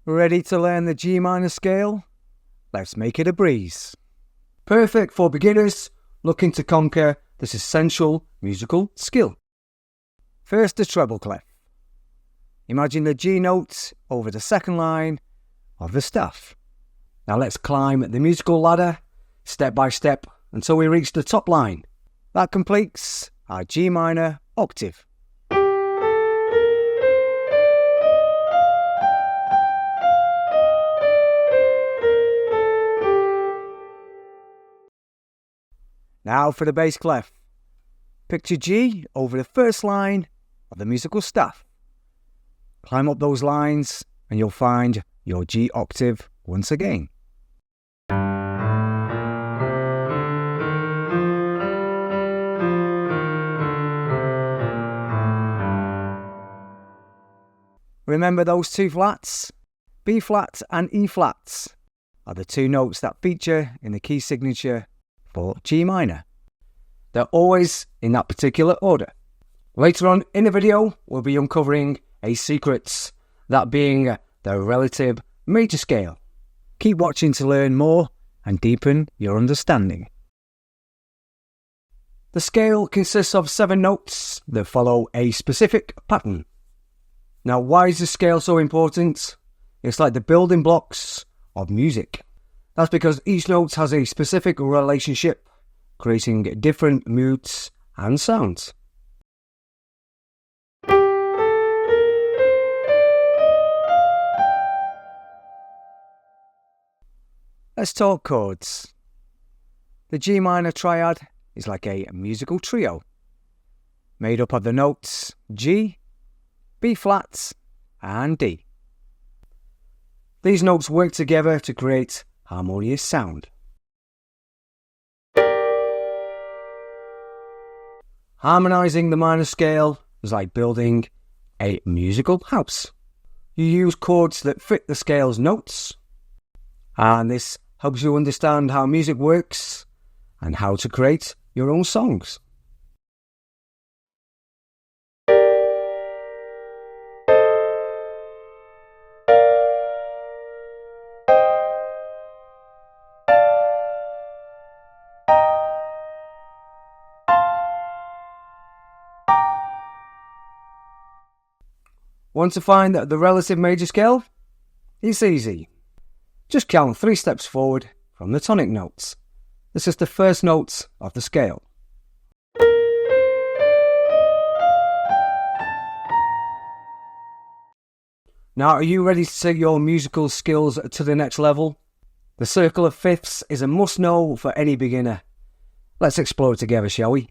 Ready to learn the G minor scale? Let's make it a breeze. Perfect for beginners looking to conquer this essential musical skill. First, the treble clef. Imagine the G notes over the second line of the staff. Now let's climb the musical ladder step by step until we reach the top line. That completes our G minor octave. Now for the bass clef. Picture G over the first line of the musical staff. Climb up those lines and you'll find your G octave once again. Remember those two flats? B flat and E flats are the two notes that feature in the key signature for G minor. They're always in that particular order. Later on in the video, we'll be uncovering a secret, that being the relative major scale. Keep watching to learn more and deepen your understanding. The scale consists of 7 notes that follow a specific pattern. Now, why is the scale so important? It's like the building blocks of music. That's because each note has a specific relationship, creating different moods and sounds. Let's talk chords. The G Minor Triad is like a musical trio, made up of the notes G, B flats, and D. These notes work together to create harmonious sound. Harmonizing the minor scale is like building a musical house. You use chords that fit the scale's notes, and this helps you understand how music works and how to create your own songs. Want to find the relative major scale? It's easy. Just count 3 steps forward from the tonic notes. This is the first note of the scale. Now, are you ready to take your musical skills to the next level? The circle of fifths is a must-know for any beginner. Let's explore it together, shall we?